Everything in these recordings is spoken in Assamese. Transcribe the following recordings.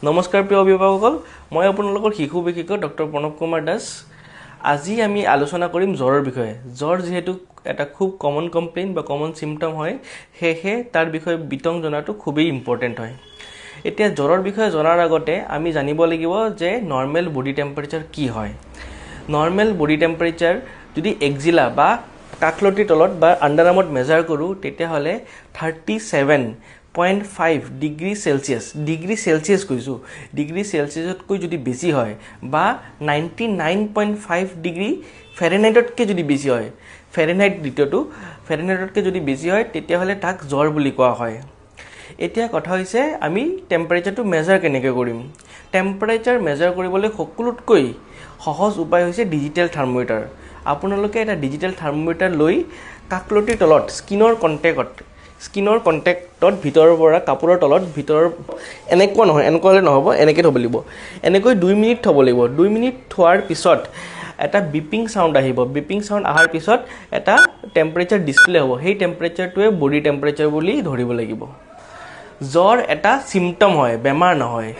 নমস্কাৰ প্ৰিয় অভিভাৱকসকল, মই আপোনালোকৰ শিশু বিশেষজ্ঞ ডক্টৰ প্ৰণৱ কুমাৰ দাস। আজি আমি আলোচনা কৰিম জ্বৰৰ বিষয়ে। জ্বৰ যেহেতু এটা খুব কমন কমপ্লেইন বা কমন চিম্পটম হয়, সেয়েহে তাৰ বিষয়ে বিতং জনাটো খুবেই ইম্পৰ্টেণ্ট হয়। এতিয়া জ্বৰৰ বিষয়ে জনাৰ আগতে আমি জানিব লাগিব যে নৰ্মেল বডি টেম্পাৰেচাৰ কি হয়। নৰ্মেল বডি টেম্পাৰেচাৰ যদি এক্সিলা বা কাকলতিৰ তলত বা আণ্ডাৰআৰ্মত মেজাৰ কৰোঁ, তেতিয়াহ'লে 37.5 ডিগ্ৰী চেলচিয়াছ, কৈছোঁ, ডিগ্ৰী চেলচিয়াছতকৈ যদি বেছি হয় বা 99.5 ডিগ্ৰী ফেৰেনহাইটতকৈ যদি বেছি হয়, ফেৰেনহাইটতকৈ যদি বেছি হয়, তেতিয়াহ'লে তাক জ্বৰ বুলি কোৱা হয়। এতিয়া কথা হৈছে আমি টেম্পাৰেচাৰটো মেজাৰ কেনেকৈ কৰিম। টেম্পাৰেচাৰ মেজাৰ কৰিবলৈ সকলোতকৈ সহজ উপায় হৈছে ডিজিটেল থাৰ্মোমিটাৰ। আপোনালোকে এটা ডিজিটেল থাৰ্মোমিটাৰ লৈ কাকলতিৰ তলত স্কিনৰ কণ্টেক্টত ভিতৰৰ পৰা কাপোৰৰ তলত এনেকুৱা হ'লে নহ'ব, এনেকৈ থ'ব লাগিব। এনেকৈ 2 মিনিট থ'ব লাগিব। 2 মিনিট থোৱাৰ পিছত এটা বিপিং চাউণ্ড আহিব। বিপিং চাউণ্ড অহাৰ পিছত এটা টেম্পাৰেচাৰ ডিছপ্লে হ'ব। সেই টেম্পাৰেচাৰটোৱে বডি টেম্পাৰেচাৰ বুলি ধৰিব লাগিব। জ্বৰ এটা চিম্পটম হয়, বেমাৰ নহয়।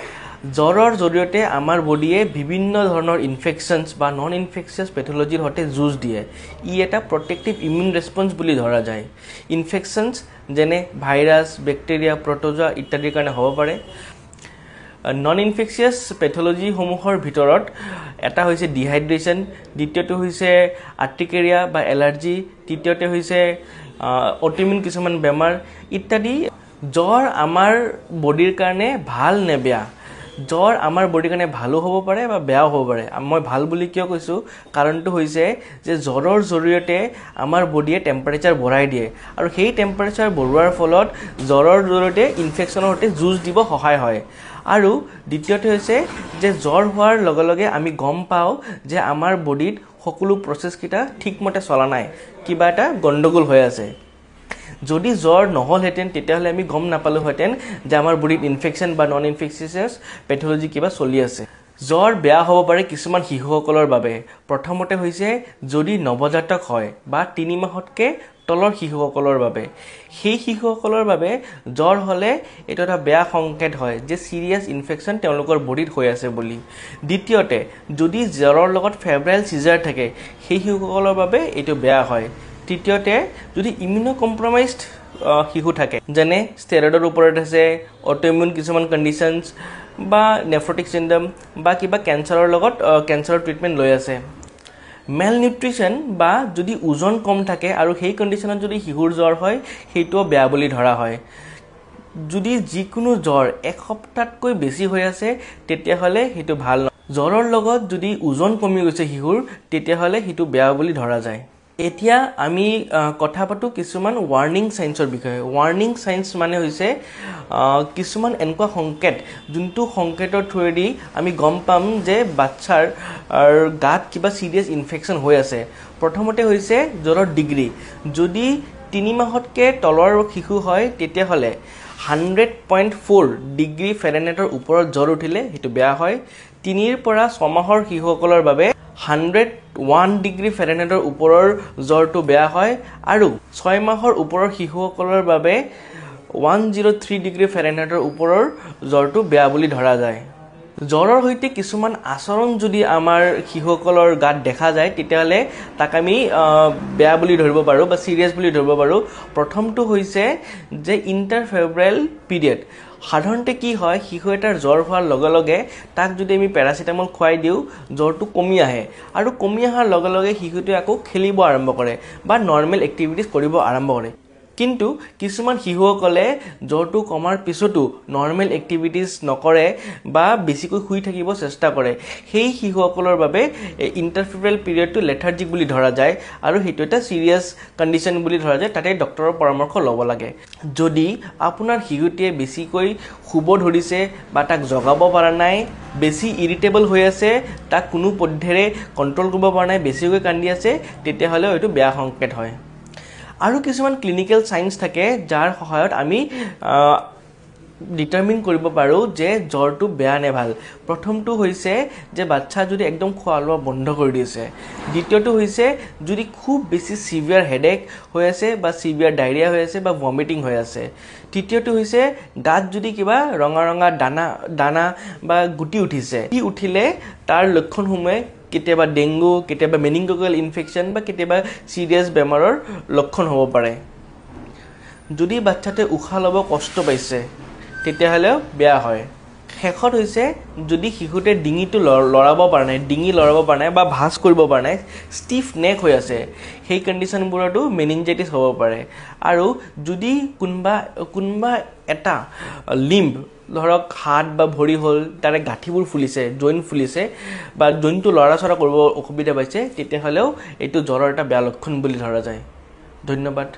জ্বৰৰ জৰিয়তে আমাৰ বডিয়ে বিভিন্ন ধৰণৰ ইনফেকশ্যনছ বা নন ইনফেকচিয়াছ পেথলজিৰ সৈতে যুঁজ দিয়ে। ই এটা প্ৰটেক্টিভ ইমিউন ৰেছপন্স বুলি ধৰা যায়। ইনফেকশ্যনছ যেনে ভাইৰাছ, বেক্টেৰিয়া, প্ৰটজোৱা ইত্যাদিৰ কাৰণে হ'ব পাৰে। নন ইনফেকচিয়াছ পেথলজিসমূহৰ ভিতৰত এটা হৈছে ডিহাইড্ৰেশ্যন, দ্বিতীয়টো হৈছে আৰ্টিকেৰিয়া বা এলাৰ্জি, তৃতীয়তে হৈছে অটোইমিউন কিছুমান বেমাৰ ইত্যাদি। জ্বৰ আমাৰ বডিৰ কাৰণে ভাল নে বেয়া? জ্বৰ আমাৰ বডিৰ কাৰণে ভালো হ'ব পাৰে বা বেয়াও হ'ব পাৰে। মই ভাল বুলি কিয় কৈছোঁ? কাৰণটো হৈছে যে জ্বৰৰ জৰিয়তে আমাৰ বডিয়ে টেম্পাৰেচাৰ বঢ়াই দিয়ে আৰু সেই টেম্পাৰেচাৰ বঢ়োৱাৰ ফলত জ্বৰৰ জৰিয়তে ইনফেকশ্যনৰ সৈতে যুঁজ দিব সহায় হয়। আৰু দ্বিতীয়তে হৈছে যে জ্বৰ হোৱাৰ লগে লগে আমি গম পাওঁ যে আমাৰ বডিত সকলো প্ৰচেছকেইটা ঠিকমতে চলা নাই, কিবা এটা গণ্ডগোল হৈ আছে। যদি জ্বৰ নহ'লহেঁতেন তেতিয়াহ'লে আমি গম নাপালোহেঁতেন যে আমাৰ বডিত ইনফেকশ্যন বা নন ইনফেকচিয়াছ পেথলজি কিবা চলি আছে। জ্বৰ বেয়া হ'ব পাৰে কিছুমান শিশুসকলৰ বাবে। প্ৰথমতে হৈছে যদি নৱজাতক হয় বা 3 মাহতকৈ তলৰ শিশুসকলৰ বাবে। সেই শিশুসকলৰ বাবে জ্বৰ হ'লে এইটো এটা বেয়া সংকেত হয় যে চিৰিয়াছ ইনফেকশ্যন তেওঁলোকৰ বডিত হৈ আছে বুলি। দ্বিতীয়তে যদি জ্বৰৰ লগত ফেব্ৰাইল চিজাৰ থাকে, সেই শিশুসকলৰ বাবে এইটো বেয়া হয়। তৃতীয়তে যদি ইমিউনো কম্প্ৰমাইজড শিশু থাকে, যেনে ষ্টেৰইডৰ ওপৰত আছে, অটোইমিউন কিছুমান কণ্ডিশ্যনছ বা নেফ্ৰটিক চিণ্ড্ৰম বা কিবা কেঞ্চাৰৰ ট্ৰিটমেণ্ট লৈ আছে। মেল নিউট্ৰিশ্যন বা যদি ওজন কম থাকে আৰু সেই কণ্ডিশ্যনত যদি শিশুৰ জ্বৰ হয়, সেইটোও বেয়া বুলি ধৰা হয়। যদি যিকোনো জ্বৰ 1 সপ্তাহতকৈ বেছি হৈ আছে, তেতিয়াহ'লে সেইটো ভাল নহয়। জ্বৰৰ লগত যদি ওজন কমি গৈছে শিশুৰ, তেতিয়াহ'লে সেইটো বেয়া বুলি ধৰা যায়। এতিয়া আমি কথা পাতোঁ কিছুমান ৱাৰ্ণিং চাইন্সৰ বিষয়ে। ৱাৰ্ণিং চাইন্স মানে হৈছে কিছুমান এনেকুৱা সংকেত, যোনটো সংকেতৰ থ্ৰুৱেদি আমি গম পাম যে বাচ্ছাৰ গাত কিবা চিৰিয়াছ ইনফেকশ্যন হৈ আছে। প্ৰথমতে হৈছে জ্বৰৰ ডিগ্ৰী। যদি 3 মাহতকৈ তলৰ শিশু হয়, তেতিয়াহ'লে 100.4 ডিগ্ৰী ফেৰেনহাইটৰ ওপৰত জ্বৰ উঠিলে সেইটো বেয়া হয়। 3 পৰা 6 মাহৰ শিশুসকলৰ বাবে 101 ডিগ্ৰী ফেৰেনহাইটৰ ওপৰৰ জ্বৰটো বেয়া হয় আৰু 6 মাহৰ ওপৰৰ শিশুসকলৰ বাবে 103 ডিগ্ৰী ফেৰেনহাইটৰ ওপৰৰ জ্বৰটো বেয়া বুলি ধৰা যায়। জ্বৰৰ সৈতে কিছুমান আচৰণ যদি আমাৰ শিশুসকলৰ গাত দেখা যায়, তেতিয়াহ'লে তাক আমি বেয়া বুলি ধৰিব পাৰোঁ বা চিৰিয়াছ বুলি ধৰিব পাৰোঁ। প্ৰথমটো হৈছে যে ইণ্টাৰফেব্ৰাইল পিৰিয়ড। সাধাৰণতে কি হয়, শিশু এটাৰ জ্বৰ হোৱাৰ লগে লগে তাক যদি আমি পেৰাচিটামল খুৱাই দিওঁ, জ্বৰটো কমি আহে আৰু কমি অহাৰ লগে লগে শিশুটোৱে আকৌ খেলিব আৰম্ভ কৰে বা নৰ্মেল এক্টিভিটিজ কৰিব আৰম্ভ কৰে। কিন্তু কিছুমান শিশুসকলে জ্বৰটো কমাৰ পিছতো নৰ্মেল এক্টিভিটিজ নকৰে বা বেছিকৈ শুই থাকিব চেষ্টা কৰে। সেই শিশুসকলৰ বাবে ইণ্টাৰফেব্ৰাইল পিৰিয়ডটো লেথাৰ্জিক বুলি ধৰা যায় আৰু সেইটো এটা চিৰিয়াছ কণ্ডিশ্যন বুলি ধৰা যায়। তাতে ডক্টৰৰ পৰামৰ্শ ল'ব লাগে। যদি আপোনাৰ শিশুটিয়ে বেছিকৈ শুব ধৰিছে বা তাক জগাব পৰা নাই, বেছি ইৰিটেবল হৈ আছে, তাক কোনো পদ্ধতিৰে কণ্ট্ৰল কৰিব পৰা নাই, বেছিকৈ কান্দি আছে, তেতিয়াহ'লে এইটো বেয়া সংকেত হয়। আৰু কিছুমান ক্লিনিকেল চাইন্স থাকে যাৰ সহায়ত আমি ডিটাৰমিন কৰিব পাৰোঁ যে জ্বৰটো বেয়া নে ভাল। প্ৰথমটো হৈছে যে বাচ্চা যদি একদম খোৱা লোৱা বন্ধ কৰি দিছে। দ্বিতীয়টো হৈছে যদি খুব বেছি চিভিয়াৰ হেডেক হৈ আছে বা চিভিয়াৰ ডায়েৰিয়া হৈ আছে বা ভমিটিং হৈ আছে। তৃতীয়টো হৈছে গাত যদি কিবা ৰঙা ৰঙা দানা বা গুটি উঠিছে। ই উঠিলে তাৰ লক্ষণসমূহে কেতিয়াবা ডেংগু, কেতিয়াবা মেনিনগোককেল ইনফেকশ্যন বা কেতিয়াবা চিৰিয়াছ বেমাৰৰ লক্ষণ হ'ব পাৰে। যদি বাচ্চাটোৱে উশাহ ল'ব কষ্ট পাইছে তেতিয়াহ'লেও বেয়া হয়। শেষত হৈছে যদি শিশুতে ডিঙিটো লৰাব পৰা নাই, ডিঙি লৰাব পৰা নাই বা ভাঁজ কৰিব পৰা নাই, ষ্টিফ নেক হৈ আছে, সেই কণ্ডিশ্যনবোৰতো মেনিনজাইটিছ হ'ব পাৰে। আৰু যদি কোনোবা এটা লিম্ব ধৰক হাত বা ভৰি হ'ল তাৰে গাঁঠিবোৰ ফুলিছে, জইণ্ট ফুলিছে বা জইণ্টটো লৰা চৰা কৰিব অসুবিধা পাইছে, তেতিয়াহ'লেও এইটো জ্বৰৰ এটা বেয়া লক্ষণ বুলি ধৰা যায়। ধন্যবাদ।